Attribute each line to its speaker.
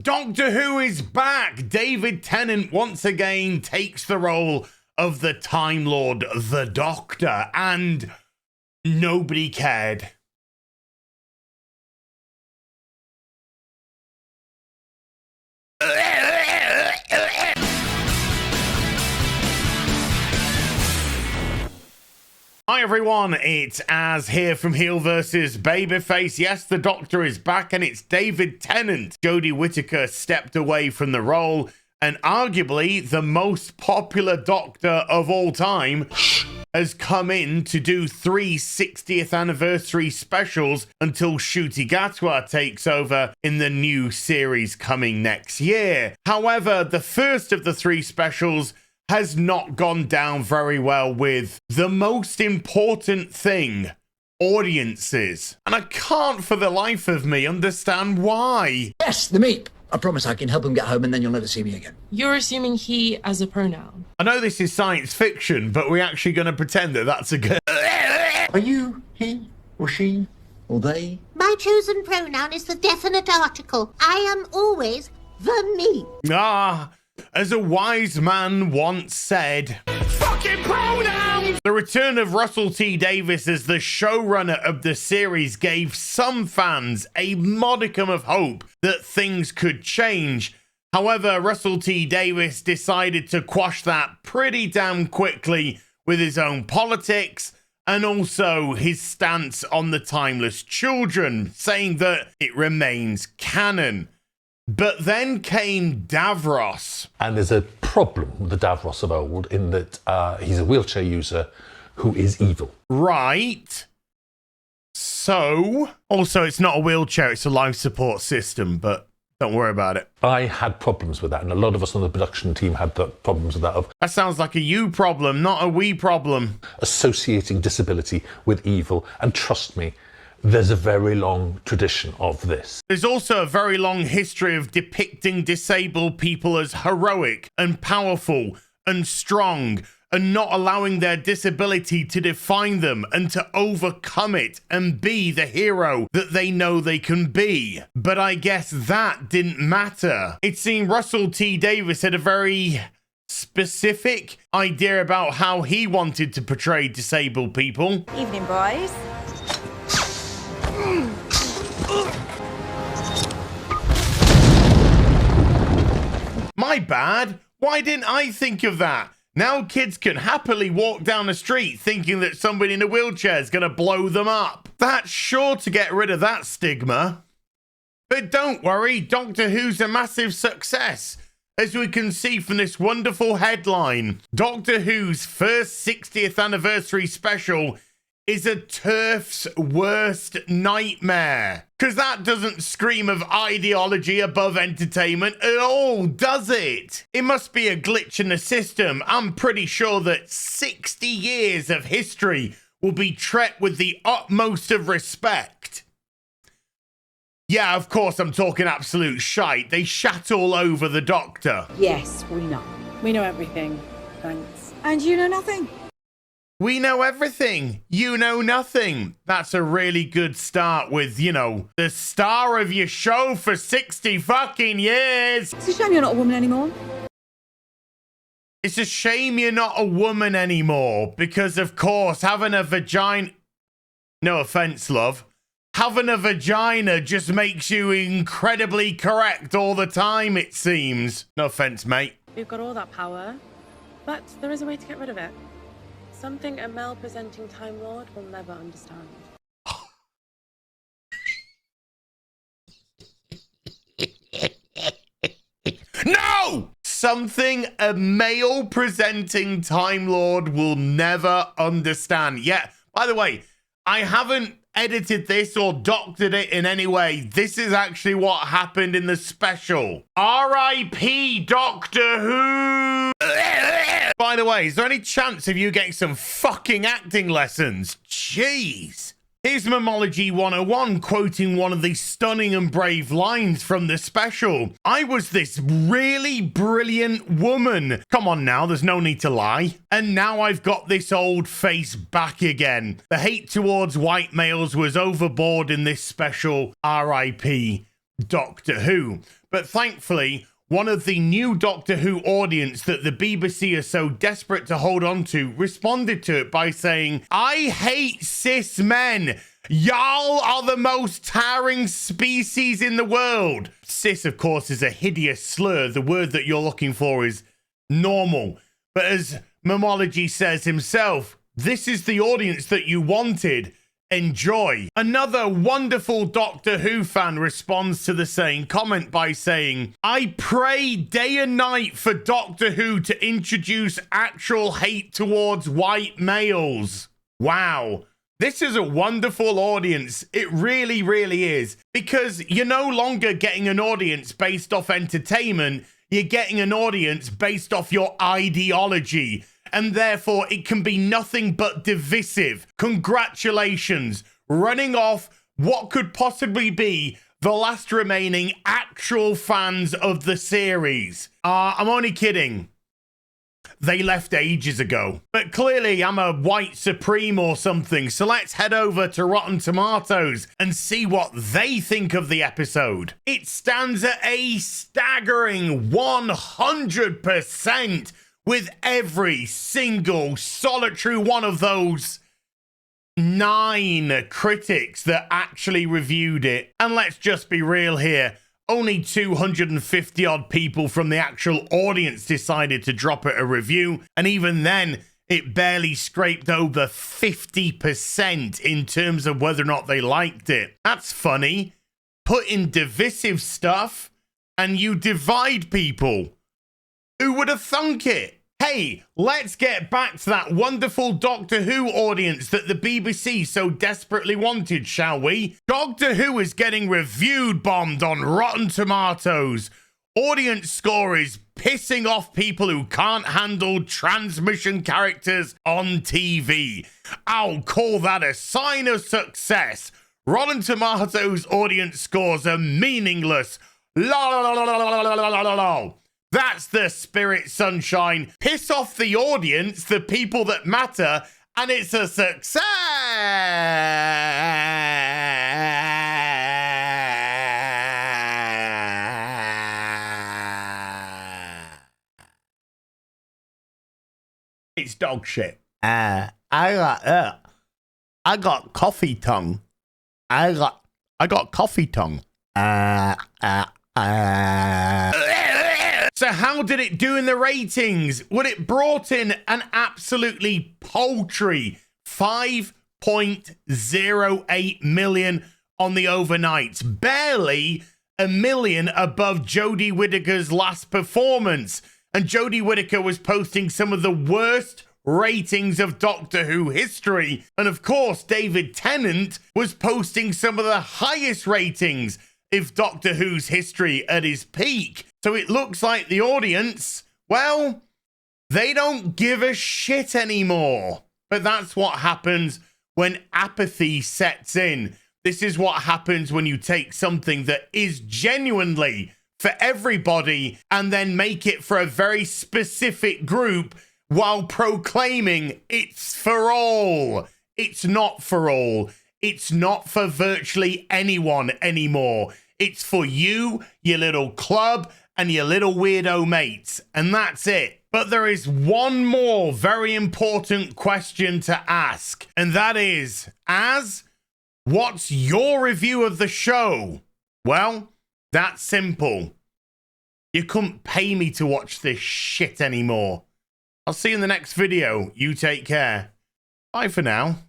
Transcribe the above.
Speaker 1: Doctor Who is back. David Tennant once again takes the role of the Time Lord, the Doctor, and nobody cared. Hi everyone, it's Az here from HeelvsBabyface. Yes, the Doctor is back and it's David Tennant. Jodie Whittaker stepped away from the role, and arguably the most popular Doctor of all time has come in to do 3 60th anniversary specials until Ncuti Gatwa takes over in the new series coming next year. However, the first of the 3 specials has not gone down very well with the most important thing, audiences. And I can't for the life of me understand why.
Speaker 2: Yes, the meep. I promise I can help him get home and then you'll never see me again.
Speaker 3: You're assuming he as a pronoun.
Speaker 1: I know this is science fiction, but we're actually going to pretend that that's a good...
Speaker 2: Are you he or she or they?
Speaker 4: My chosen pronoun is the definite article. I am always the me.
Speaker 1: As a wise man once said, fucking pronouns! The return of Russell T Davies as the showrunner of the series gave some fans a modicum of hope that things could change. However, Russell T Davies decided to quash that pretty damn quickly with his own politics and also his stance on the Timeless Children, saying that it remains canon. But then came Davos.
Speaker 5: And there's a problem with the Davos of old in that he's a wheelchair user who is evil.
Speaker 1: Right. So, also it's not a wheelchair, it's a life support system, but don't worry about it.
Speaker 5: I had problems with that, and a lot of us on the production team had problems with that of...
Speaker 1: That sounds like a you problem, not a we problem.
Speaker 5: Associating disability with evil, and trust me, there's a very long tradition of this.
Speaker 1: There's also a very long history of depicting disabled people as heroic and powerful and strong and not allowing their disability to define them and to overcome it and be the hero that they know they can be. But I guess that didn't matter. It seemed Russell T Davies had a very specific idea about how he wanted to portray disabled people.
Speaker 6: Evening, boys.
Speaker 1: My bad. Why didn't I think of that? Now kids can happily walk down the street thinking that somebody in a wheelchair is going to blow them up. That's sure to get rid of that stigma. But don't worry, Doctor Who's a massive success. As we can see from this wonderful headline, Doctor Who's first 60th anniversary special is a TERF's worst nightmare. Because that doesn't scream of ideology above entertainment at all, does it? It must be a glitch in the system. I'm pretty sure that 60 years of history will be treated with the utmost of respect. Yeah, of course I'm talking absolute shite. They shat all over the Doctor.
Speaker 6: Yes, we know.
Speaker 3: We know everything. Thanks.
Speaker 6: And you know nothing.
Speaker 1: We know everything. You know nothing. That's a really good start with, you know, the star of your show for 60 fucking years.
Speaker 6: It's a shame you're not a woman anymore.
Speaker 1: It's a shame you're not a woman anymore because, of course, having a vagina... No offense, love. Having a vagina just makes you incredibly correct all the time, it seems. No offense, mate.
Speaker 3: We've got all that power, but there is a way to get rid of it. Something a male-presenting Time Lord will never understand.
Speaker 1: No! Something a male-presenting Time Lord will never understand. Yeah, by the way, I haven't edited this or doctored it in any way. This is actually what happened in the special. R.I.P. Doctor Who! By the way, is there any chance of you getting some fucking acting lessons? Jeez. Here's Mology 101 quoting one of the stunning and brave lines from the special. I was this really brilliant woman. Come on now, there's no need to lie. And now I've got this old face back again. The hate towards white males was overboard in this special. R.I.P. Doctor Who. But thankfully, one of the new Doctor Who audience that the BBC are so desperate to hold on to responded to it by saying, "I hate cis men. Y'all are the most tiring species in the world." Cis, of course, is a hideous slur. The word that you're looking for is normal. But as Mology says himself, this is the audience that you wanted. Enjoy. Another wonderful Doctor Who fan responds to the same comment by saying, "I pray day and night for Doctor Who to introduce actual hate towards white males." Wow. This is a wonderful audience. It really, really is. Because you're no longer getting an audience based off entertainment. You're getting an audience based off your ideology. And therefore, it can be nothing but divisive. Congratulations. Running off what could possibly be the last remaining actual fans of the series. I'm only kidding. They left ages ago. But clearly, I'm a white supreme or something. So let's head over to Rotten Tomatoes and see what they think of the episode. It stands at a staggering 100%. With every single solitary one of those 9 critics that actually reviewed it. And let's just be real here. Only 250 odd people from the actual audience decided to drop it a review. And even then, it barely scraped over 50% in terms of whether or not they liked it. That's funny. Put in divisive stuff and you divide people. Who would have thunk it? Hey, let's get back to that wonderful Doctor Who audience that the BBC so desperately wanted, shall we? Doctor Who is getting reviewed bombed on Rotten Tomatoes. Audience score is pissing off people who can't handle transmission characters on TV. I'll call that a sign of success. Rotten Tomatoes audience scores are meaningless. Lol. That's the spirit, sunshine. Piss off the audience, the people that matter, and it's a success. It's dog shit. I got coffee tongue. I got coffee tongue. So how did it do in the ratings? Well, it brought in an absolutely paltry 5.08 million on the overnights. Barely a million above Jodie Whittaker's last performance. And Jodie Whittaker was posting some of the worst ratings of Doctor Who history. And of course, David Tennant was posting some of the highest ratings of Doctor Who's history at his peak. So it looks like the audience, well, they don't give a shit anymore. But that's what happens when apathy sets in. This is what happens when you take something that is genuinely for everybody and then make it for a very specific group while proclaiming it's for all. It's not for all. It's not for virtually anyone anymore. It's for you, your little club, and your little weirdo mates. And that's it. But there is one more very important question to ask. And that is, what's your review of the show? Well, that's simple. You couldn't pay me to watch this shit anymore. I'll see you in the next video. You take care. Bye for now.